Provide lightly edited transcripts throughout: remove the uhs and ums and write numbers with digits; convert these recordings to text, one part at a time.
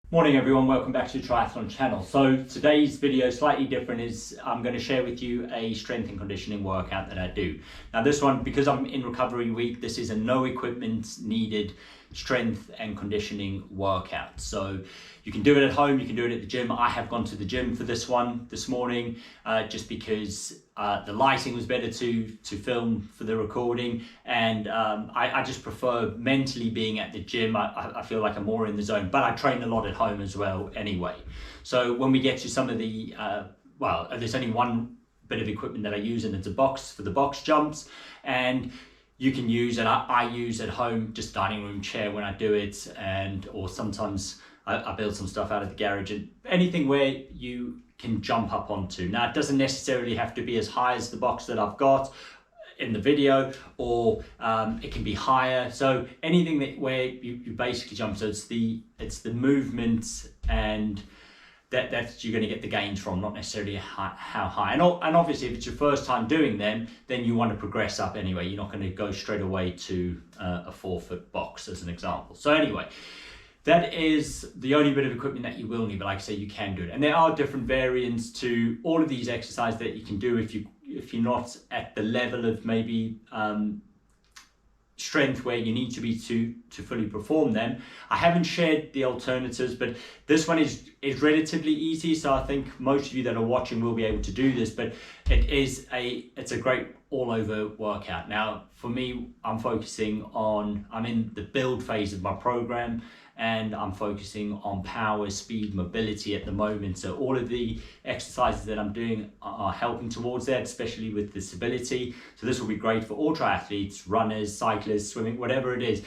Morning everyone, welcome back to the Triathlon channel. So today's video is slightly different. I'm going to share with you a strength and conditioning workout that I do. Now this one, because I'm in recovery week, this is a no equipment needed strength and conditioning workout. So you can do it at home, you can do it at the gym. I have gone to the gym for this one this morning just because the lighting was better to film for the recording, and I just prefer mentally being at the gym. I feel like I'm more in the zone, but I train a lot at home as well anyway. So when we get to some of the, there's only one bit of equipment that I use, and it's a box for the box jumps, and you can use, and I use at home just dining room chair when I do it, or sometimes I build some stuff out of the garage, and anything where you can jump up onto. Now it doesn't necessarily have to be as high as the box that I've got in the video, or it can be higher. So anything where you basically jump. So it's the movement and that's you're going to get the gains from, not necessarily how high. And obviously if it's your first time doing them, then you want to progress up anyway. You're not going to go straight away to a 4-foot box as an example. So anyway, that is the only bit of equipment that you will need, but like I say, you can do it. And there are different variants to all of these exercises that you can do if you're not at the level of maybe strength where you need to be to fully perform them. I haven't shared the alternatives, but this one is relatively easy, so I think most of you that are watching will be able to do this. But it's a great all-over workout. Now for me, I'm in the build phase of my program, and I'm focusing on power, speed, mobility at the moment. So all of the exercises that I'm doing are helping towards that, especially with disability. So this will be great for all triathletes, runners, cyclists, swimming, whatever it is.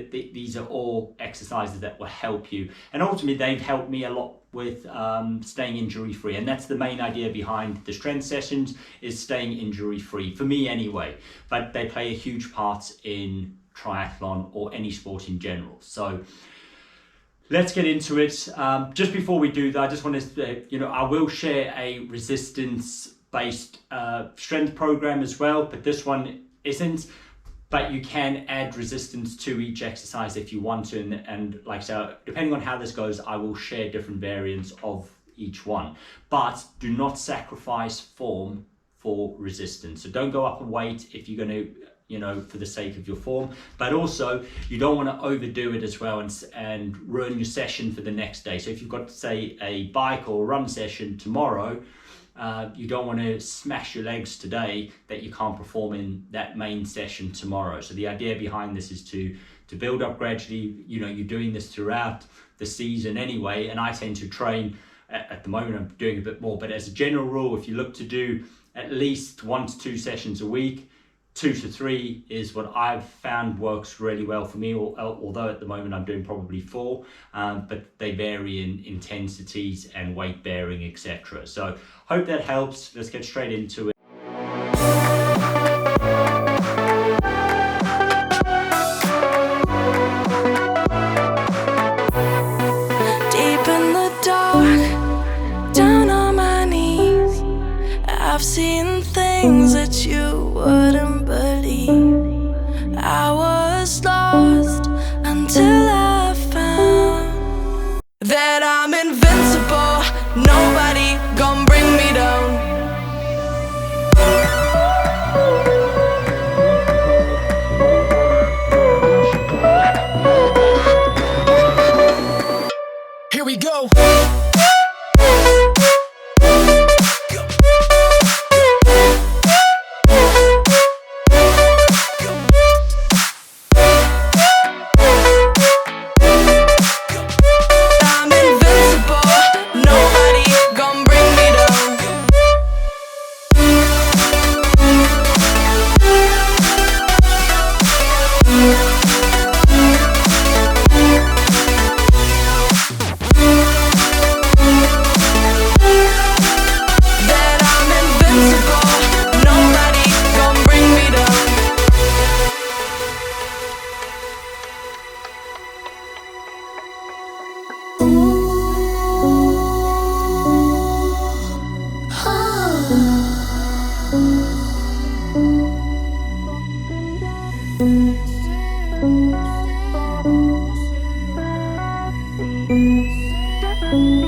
These are all exercises that will help you. And ultimately, they've helped me a lot with staying injury free. And that's the main idea behind the strength sessions, is staying injury free, for me anyway. But they play a huge part in triathlon or any sport in general. So let's get into it. Just before we do that, I just want to, I will share a resistance-based strength program as well, but this one isn't. But you can add resistance to each exercise if you want to, and like so, depending on how this goes, I will share different variants of each one. But do not sacrifice form for resistance. So don't go up in weight if you're going to, for the sake of your form, but also you don't want to overdo it as well and ruin your session for the next day. So if you've got, say, a bike or run session tomorrow, you don't want to smash your legs today that you can't perform in that main session tomorrow. So the idea behind this is to build up gradually. You're doing this throughout the season anyway, and I tend to train, at the moment I'm doing a bit more, but as a general rule, if you look to do at least 1 to 2 sessions a week, 2 to 3 is what I've found works really well for me, although at the moment I'm doing probably 4, but they vary in intensities and weight bearing, etc. So hope that helps. Let's get straight into it. Deep in the dark, down on my knees, I've seen things that you wouldn't believe. I was lost until I found that I'm invincible. Nobody gon' bring me down. Here we go. Bye.